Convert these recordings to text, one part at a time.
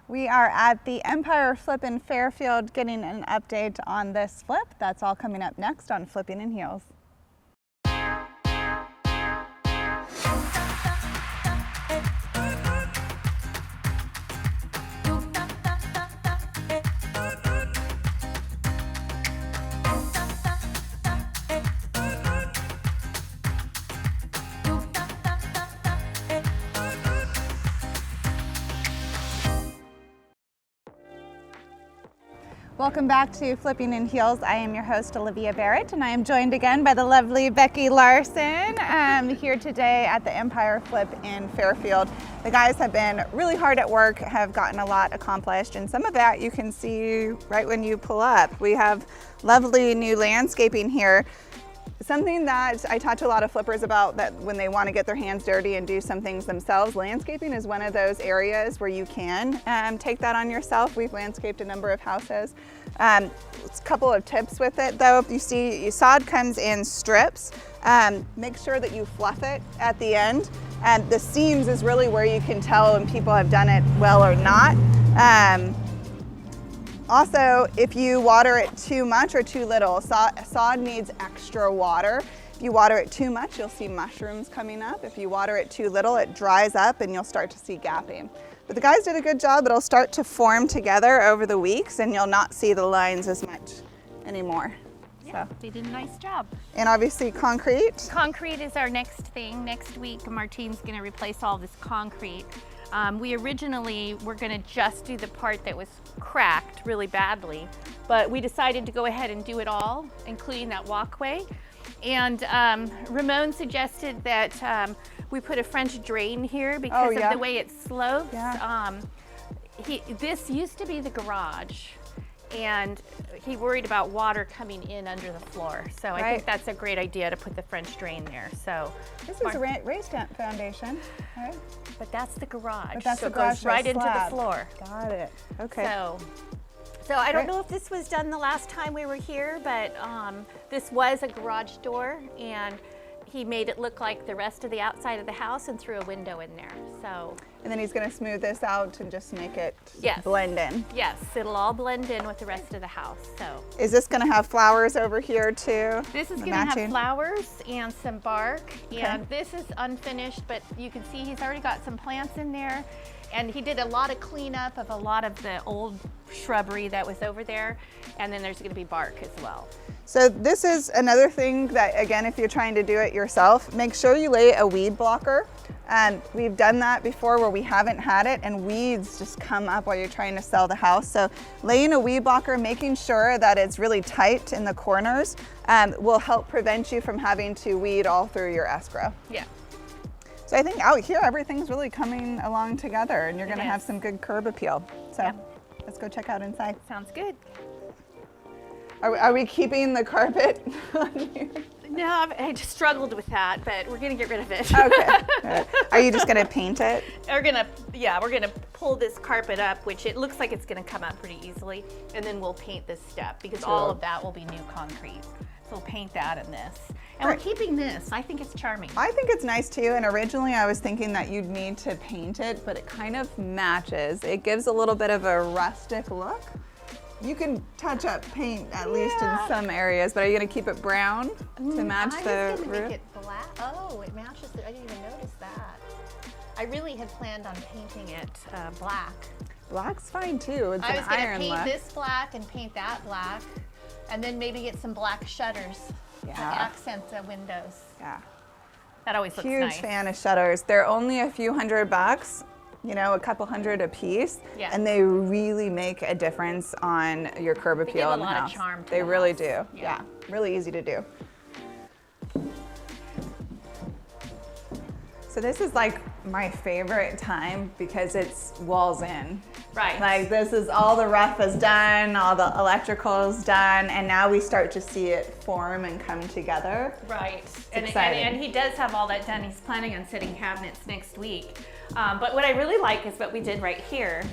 We are at the Empire Flip in Fairfield getting an update on this flip. That's all coming up next on Flipping in Heels. Welcome back to Flipping in Heels. I am your host, Olivia Barrett, and I am joined again by the lovely Becky Larson here today at the Empire Flip in Fairfield. The guys have been really hard at work, have gotten a lot accomplished, and some of that you can see right when you pull up. We have lovely new landscaping here. Something that I talk to a lot of flippers about, that when they want to get their hands dirty and do some things themselves, landscaping is one of those areas where you can take that on yourself. We've landscaped a number of houses. A couple of tips with it though. If you see, sod comes in strips. Make sure that you fluff it at the end. The seams is really where you can tell when people have done it well or not. Also, if you water it too much or too little, sod needs extra water. If you water it too much, you'll see mushrooms coming up. If you water it too little, it dries up and you'll start to see gapping. But the guys did a good job. It'll start to form together over the weeks and you'll not see the lines as much anymore. Yeah, so they did a nice job. And obviously concrete. Concrete is our next thing. Next week, Martine's gonna replace all this concrete. We originally were gonna just do the part that was cracked really badly, but we decided to go ahead and do it all, including that walkway. And Ramon suggested that we put a French drain here because of the way it slopes. Yeah. This used to be the garage, and he worried about water coming in under the floor. So I think that's a great idea to put the French drain there. So this is a raised foundation, right? But that's the garage. But that's so the garage, it goes right into the floor. Got it. Okay. So I don't know if this was done the last time we were here, but this was a garage door, and he made it look like the rest of the outside of the house and threw a window in there. So. And then he's going to smooth this out and just make it blend in. Yes, it'll all blend in with the rest of the house. So. Is this going to have flowers over here too? This is going to have flowers and some bark, and this is unfinished, but you can see he's already got some plants in there. And he did a lot of cleanup of a lot of the old shrubbery that was over there, and then there's going to be bark as well. So this is another thing that, again, if you're trying to do it yourself, make sure you lay a weed blocker. And we've done that before where we haven't had it and weeds just come up while you're trying to sell the house. So laying a weed blocker, making sure that it's really tight in the corners will help prevent you from having to weed all through your escrow. Yeah. So I think out here, everything's really coming along together and you're gonna have some good curb appeal. So let's go check out inside. Sounds good. Are we keeping the carpet on here? No, I just struggled with that, but we're gonna get rid of it. Okay. Are you just gonna paint it? We're gonna pull this carpet up, which it looks like it's gonna come up pretty easily, and then we'll paint this step because all of that will be new concrete. So we'll paint that and this. And we're keeping this. I think it's charming. I think it's nice too, and originally I was thinking that you'd need to paint it, but it kind of matches. It gives a little bit of a rustic look. You can touch up paint at least in some areas, but are you gonna keep it brown to match the roof? Make it black. Oh, it matches it. I didn't even notice that. I really had planned on painting it black. Black's fine too. It's I was gonna paint this black and paint that black, and then maybe get some black shutters to accent the windows. Yeah. That always looks nice. Huge fan of shutters. They're only a few $100, you know, a couple hundred a piece, and they really make a difference on your curb appeal in the house. They give a lot of charm to They really do. Yeah. Yeah, really easy to do. So this is like my favorite time because it's walls in. Right. Like this is all the rough is done, all the electrical is done, and now we start to see it form and come together. Right. And he does have all that done. He's planning on setting cabinets next week. But what I really like is what we did right here.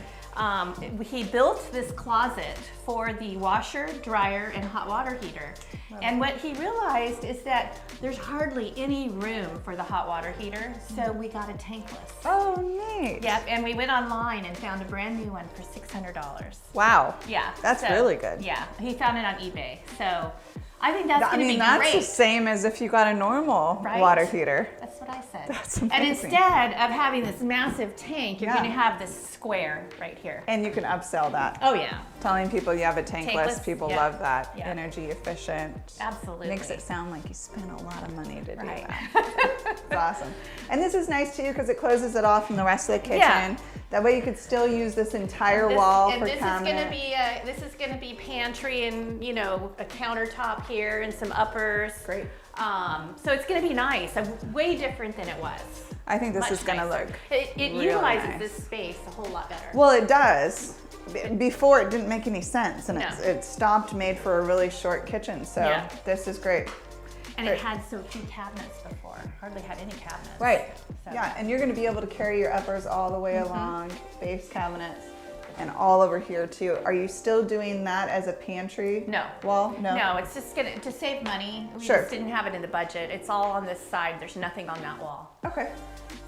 He built this closet for the washer, dryer, and hot water heater. And what he realized is that there's hardly any room for the hot water heater, so we got a tankless. Oh, neat. Yep, and we went online and found a brand new one for $600. Wow. Yeah. That's really good. Yeah, he found it on eBay. So I think that's going to be that's great. the same as if you got a normal water heater. That's what I said. That's amazing. And instead of having this massive tank, you're going to have this square right here. And you can upsell that. Oh yeah. Telling people you have a tankless, people love that. Yeah. Energy efficient. Absolutely. Makes it sound like you spent a lot of money to do Right. that. It's awesome. And this is nice too because it closes it off from the rest of the kitchen. Yeah. That way you could still use this entire wall for cabinet. This is going to be pantry and, you know, a countertop here and some uppers. Great. So it's going to be nice. Way different than it was. I think this is going to look It really utilizes nice. this space a whole lot better. Well, it does. Before it didn't make any sense, and No. it stopped made for a really short kitchen. So this is great. And it had so few cabinets before. Hardly had any cabinets. Right. So. Yeah, and you're going to be able to carry your uppers all the way along, base cabinets, and all over here too. Are you still doing that as a pantry No. wall? No. No, it's just to save money. We just didn't have it in the budget. It's all on this side. There's nothing on that wall. Okay.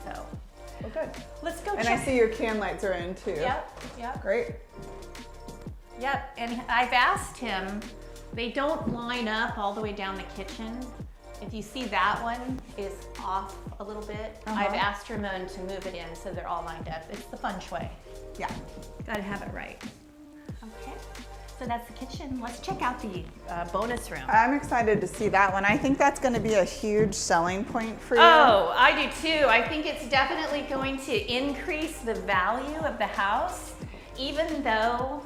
So. Well, good. Let's go And check. I see your can lights are in too. Yep. Great. Yep, and I've asked him, they don't line up all the way down the kitchen. If you see that one is off a little bit, I've asked Ramon to move it in so they're all lined up. It's the feng shui. Yeah. Gotta have it right. Okay, so that's the kitchen. Let's check out the bonus room. I'm excited to see that one. I think that's going to be a huge selling point for you. Oh, I do too. I think it's definitely going to increase the value of the house, even though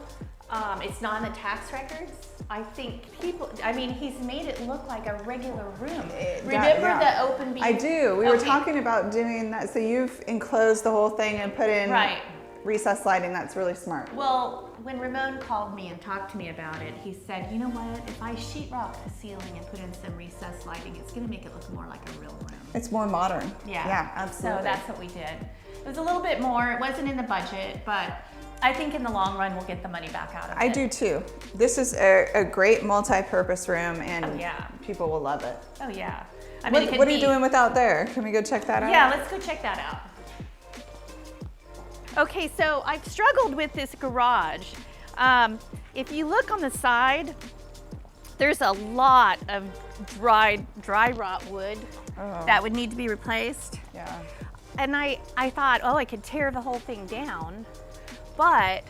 it's not in the tax records. I think he's made it look like a regular room. Remember the open beam? I do. We were talking about doing that. So you've enclosed the whole thing and put in recessed lighting. That's really smart. Well, when Ramon called me and talked to me about it, he said, you know what? If I sheetrock the ceiling and put in some recessed lighting, it's going to make it look more like a real room. It's more modern. Yeah. Yeah, absolutely. So that's what we did. It was a little bit more. It wasn't in the budget, but I think in the long run, we'll get the money back out of it. I do too. This is a great multi-purpose room, and people will love it. Oh yeah. What are you doing with out there? Can we go check that out? Yeah, let's go check that out. Okay, so I've struggled with this garage. If you look on the side, there's a lot of dry rot wood that would need to be replaced. Yeah. And I thought, I could tear the whole thing down. But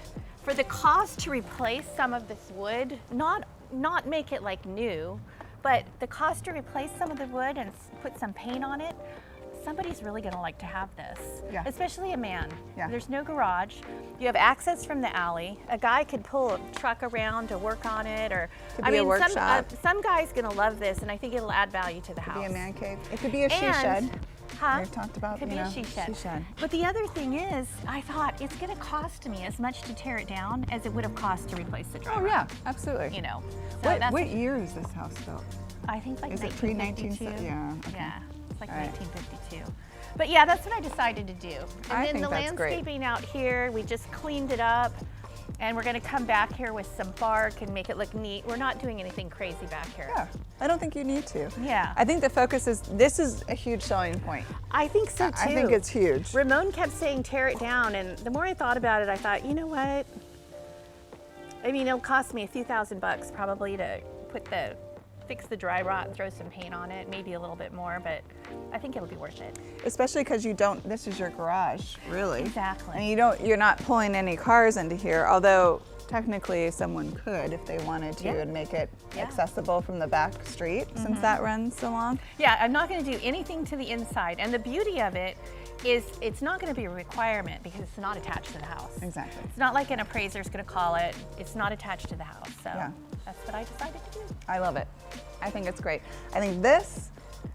for the cost to replace some of this wood, not make it like new, but the cost to replace some of the wood and put some paint on it, somebody's really gonna like to have this, especially a man. Yeah. There's no garage. You have access from the alley. A guy could pull a truck around to work on it, or Could be a workshop. some guy's gonna love this, and I think it'll add value to the house. Could be a man cave. It could be a she shed. We've talked about, Could be a she shed. She shed. But the other thing is, I thought it's going to cost me as much to tear it down as it would have cost to replace the drywall. Oh yeah, absolutely. You know. So what year is this house built? I think like Is it 1952. pre-19? Yeah. Okay. Yeah, it's like 1952. But yeah, that's what I decided to do. And I then think the that's great. landscaping out here, we just cleaned it up. And we're going to come back here with some bark and make it look neat. We're not doing anything crazy back here. Yeah, I don't think you need to. Yeah. I think the focus is, this is a huge selling point. I think so too. I think it's huge. Ramon kept saying tear it down, and the more I thought about it, I thought, you know what? I mean, it'll cost me a few $1,000s probably to fix the dry rot and throw some paint on it, maybe a little bit more, but I think it'll be worth it. Especially because this is your garage, really. Exactly. And you're not pulling any cars into here, although technically someone could if they wanted to and make it accessible from the back street since that runs along. Yeah, I'm not going to do anything to the inside, and the beauty of it is it's not going to be a requirement because it's not attached to the house. Exactly. It's not like an appraiser's going to call it. It's not attached to the house, so that's what I decided to do. I love it. I think it's great. I think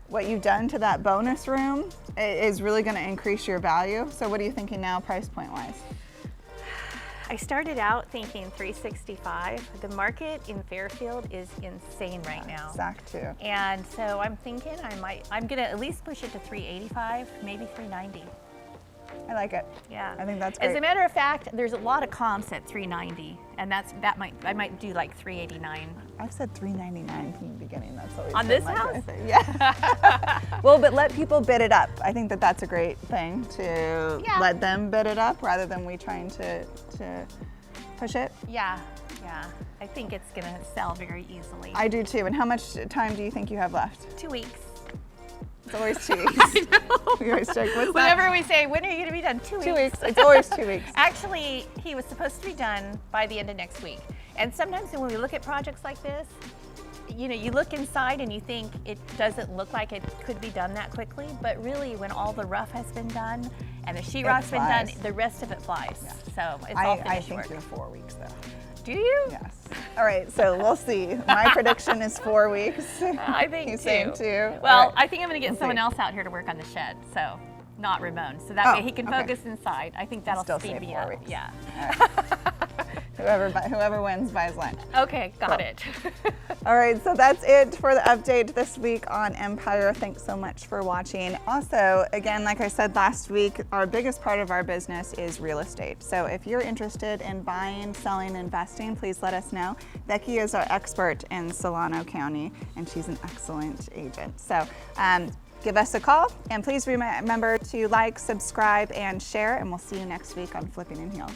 what you've done to that bonus room is really going to increase your value. So what are you thinking now, price point wise? I started out thinking $365. The market in Fairfield is insane right now. Zach too. And so I'm thinking I'm gonna at least push it to $385, maybe $390. I like it. Yeah. I think that's great. As a matter of fact, there's a lot of comps at $390, and I might do like $389. I've said $399 from the beginning. That's always On been this my house? favorite. Yeah. Well, but let people bid it up. I think that that's a great thing to let them bid it up rather than we trying to push it. Yeah. I think it's gonna sell very easily. I do too. And how much time do you think you have left? 2 weeks. It's always 2 weeks. I know. We always check. What's Whenever that? we say, when are you gonna be done? 2 weeks. 2 weeks. It's always 2 weeks. Actually, he was supposed to be done by the end of next week. And sometimes when we look at projects like this, you know, you look inside and you think it doesn't look like it could be done that quickly, but really when all the rough has been done and the sheetrock's been done, the rest of it flies. Yeah. So it's all I finished think work. you're 4 weeks though. Do you? Yes. All right, so we'll see. My prediction is 4 weeks. I think He's saying 2. Well, All right. I think I'm going to get We'll someone see. else out here to work on the shed, so not Ramon. So that way he can okay. focus inside. I think that'll Still speed say me 4 up. weeks. Yeah. Whoever wins buys lunch. Okay, got it. All right, so that's it for the update this week on Empire. Thanks so much for watching. Also, again, like I said last week, our biggest part of our business is real estate. So if you're interested in buying, selling, investing, please let us know. Becky is our expert in Solano County, and she's an excellent agent. So give us a call, and please remember to like, subscribe, and share, and we'll see you next week on Flipping in Heels.